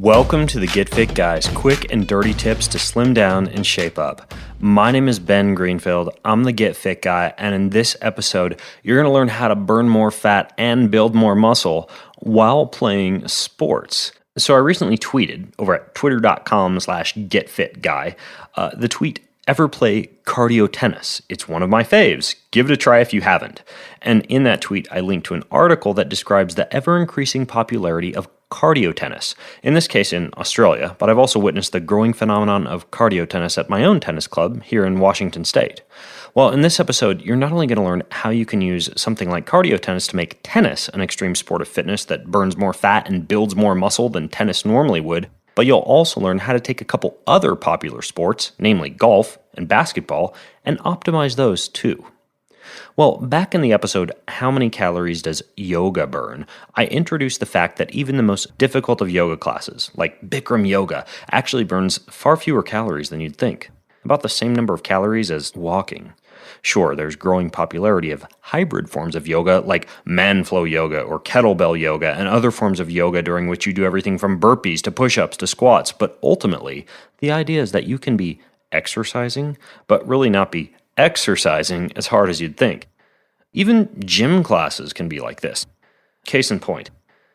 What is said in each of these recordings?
Welcome to the Get Fit Guys, quick and dirty tips to slim down and shape up. My name is Ben Greenfield. I'm the Get Fit Guy, and in this episode, you're going to learn how to burn more fat and build more muscle while playing sports. So I recently tweeted over at twitter.com/getfitguy. The tweet, "Ever play cardio tennis? It's one of my faves. Give it a try if you haven't." And in that tweet, I linked to an article that describes the ever-increasing popularity of cardio tennis, in this case in Australia, but I've also witnessed the growing phenomenon of cardio tennis at my own tennis club here in Washington State. Well, in this episode, you're not only going to learn how you can use something like cardio tennis to make tennis an extreme sport of fitness that burns more fat and builds more muscle than tennis normally would, but you'll also learn how to take a couple other popular sports, namely golf and basketball, and optimize those too. Well, back in the episode, How Many Calories Does Yoga Burn?, I introduced the fact that even the most difficult of yoga classes, like Bikram yoga, actually burns far fewer calories than you'd think. About the same number of calories as walking. Sure, there's growing popularity of hybrid forms of yoga like man flow yoga or kettlebell yoga and other forms of yoga during which you do everything from burpees to push-ups to squats, but ultimately, the idea is that you can be exercising, but really not be exercising as hard as you'd think. Even gym classes can be like this. Case in point,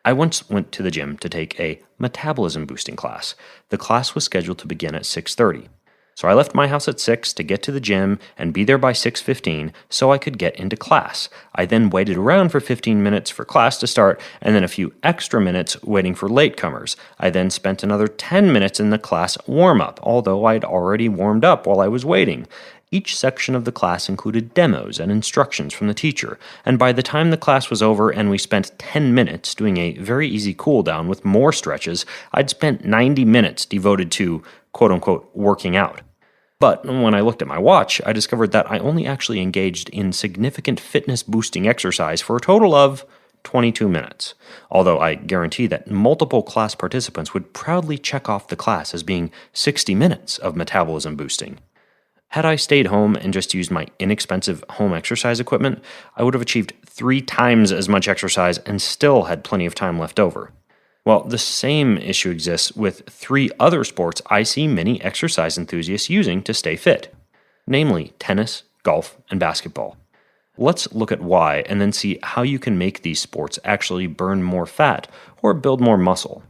I once went to the gym to take a metabolism boosting class. The class was scheduled to begin at 6:30. So I left my house at 6 to get to the gym and be there by 6:15 so I could get into class. I then waited around for 15 minutes for class to start and then a few extra minutes waiting for latecomers. I then spent another 10 minutes in the class warm-up, although I'd already warmed up while I was waiting. Each section of the class included demos and instructions from the teacher, and by the time the class was over and we spent 10 minutes doing a very easy cool-down with more stretches, I'd spent 90 minutes devoted to, quote-unquote, working out. But when I looked at my watch, I discovered that I only actually engaged in significant fitness-boosting exercise for a total of 22 minutes. Although I guarantee that multiple class participants would proudly check off the class as being 60 minutes of metabolism boosting. Had I stayed home and just used my inexpensive home exercise equipment, I would have achieved 3 times as much exercise and still had plenty of time left over. Well, the same issue exists with 3 other sports I see many exercise enthusiasts using to stay fit, namely tennis, golf, and basketball. Let's look at why and then see how you can make these sports actually burn more fat or build more muscle.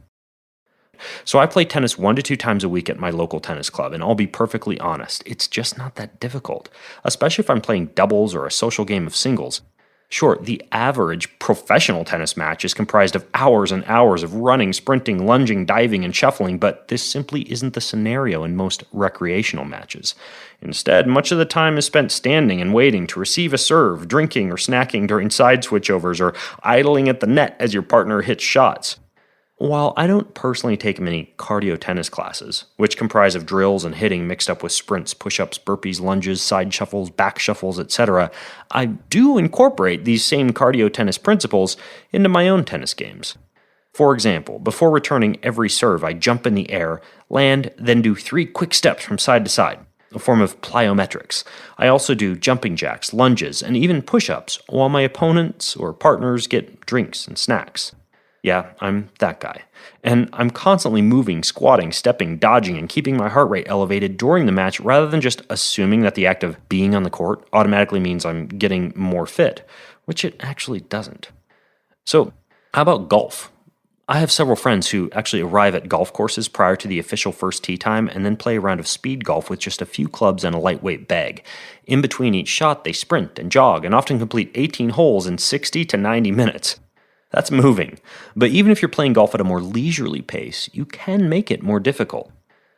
So I play tennis 1 to 2 times a week at my local tennis club, and I'll be perfectly honest, it's just not that difficult, especially if I'm playing doubles or a social game of singles. Sure, the average professional tennis match is comprised of hours and hours of running, sprinting, lunging, diving, and shuffling, but this simply isn't the scenario in most recreational matches. Instead, much of the time is spent standing and waiting to receive a serve, drinking or snacking during side switchovers, or idling at the net as your partner hits shots. While I don't personally take many cardio tennis classes, which comprise of drills and hitting mixed up with sprints, push-ups, burpees, lunges, side shuffles, back shuffles, etc., I do incorporate these same cardio tennis principles into my own tennis games. For example, before returning every serve, I jump in the air, land, then do 3 quick steps from side to side, a form of plyometrics. I also do jumping jacks, lunges, and even push-ups, while my opponents or partners get drinks and snacks. Yeah, I'm that guy. And I'm constantly moving, squatting, stepping, dodging, and keeping my heart rate elevated during the match rather than just assuming that the act of being on the court automatically means I'm getting more fit, which it actually doesn't. So, how about golf? I have several friends who actually arrive at golf courses prior to the official first tee time and then play a round of speed golf with just a few clubs and a lightweight bag. In between each shot, they sprint and jog and often complete 18 holes in 60 to 90 minutes. That's moving. But even if you're playing golf at a more leisurely pace, you can make it more difficult.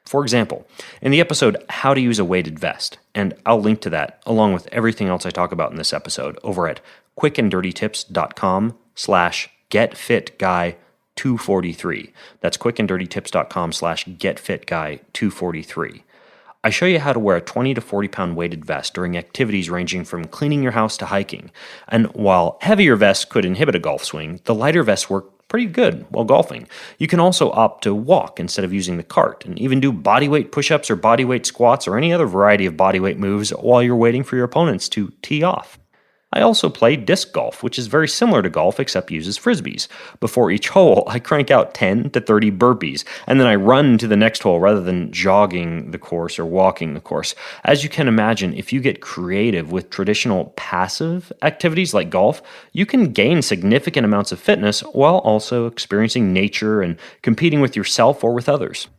For example, in the episode How to Use a Weighted Vest, and I'll link to that along with everything else I talk about in this episode over at quickanddirtytips.com/getfitguy243. That's quickanddirtytips.com/getfitguy243. I show you how to wear a 20 to 40 pound weighted vest during activities ranging from cleaning your house to hiking. And while heavier vests could inhibit a golf swing, the lighter vests work pretty good while golfing. You can also opt to walk instead of using the cart and even do bodyweight push-ups or bodyweight squats or any other variety of bodyweight moves while you're waiting for your opponents to tee off. I also play disc golf, which is very similar to golf except uses frisbees. Before each hole, I crank out 10 to 30 burpees, and then I run to the next hole rather than jogging the course or walking the course. As you can imagine, if you get creative with traditional passive activities like golf, you can gain significant amounts of fitness while also experiencing nature and competing with yourself or with others.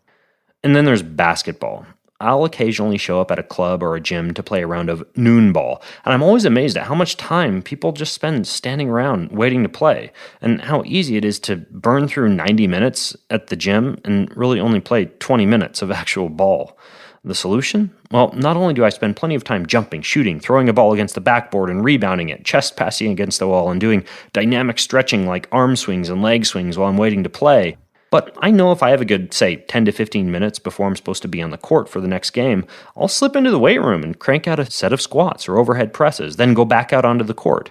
And then there's basketball. I'll occasionally show up at a club or a gym to play a round of noon ball, and I'm always amazed at how much time people just spend standing around waiting to play, and how easy it is to burn through 90 minutes at the gym and really only play 20 minutes of actual ball. The solution? Well, not only do I spend plenty of time jumping, shooting, throwing a ball against the backboard and rebounding it, chest passing against the wall, and doing dynamic stretching like arm swings and leg swings while I'm waiting to play, but I know if I have a good, say, 10 to 15 minutes before I'm supposed to be on the court for the next game, I'll slip into the weight room and crank out a set of squats or overhead presses, then go back out onto the court.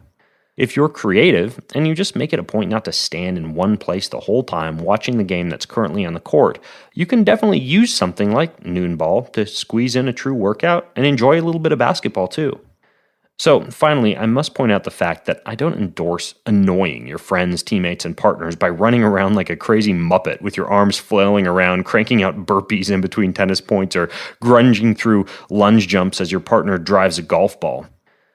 If you're creative and you just make it a point not to stand in one place the whole time watching the game that's currently on the court, you can definitely use something like noon ball to squeeze in a true workout and enjoy a little bit of basketball too. So, finally, I must point out the fact that I don't endorse annoying your friends, teammates, and partners by running around like a crazy muppet with your arms flailing around, cranking out burpees in between tennis points, or grunging through lunge jumps as your partner drives a golf ball.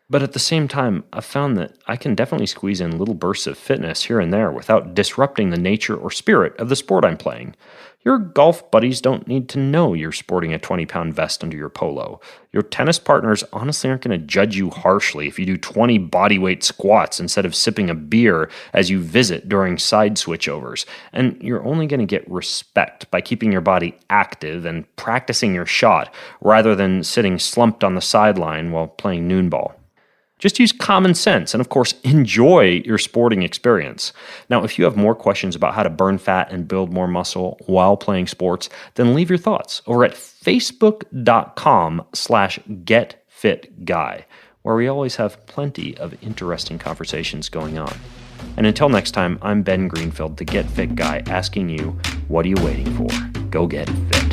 But at the same time, I've found that I can definitely squeeze in little bursts of fitness here and there without disrupting the nature or spirit of the sport I'm playing. Your golf buddies don't need to know you're sporting a 20-pound vest under your polo. Your tennis partners honestly aren't going to judge you harshly if you do 20 bodyweight squats instead of sipping a beer as you visit during side switchovers. And you're only going to get respect by keeping your body active and practicing your shot rather than sitting slumped on the sideline while playing noon ball. Just use common sense and, of course, enjoy your sporting experience. Now, if you have more questions about how to burn fat and build more muscle while playing sports, then leave your thoughts over at facebook.com/getfitguy, where we always have plenty of interesting conversations going on. And until next time, I'm Ben Greenfield, the Get Fit Guy, asking you, what are you waiting for? Go get fit.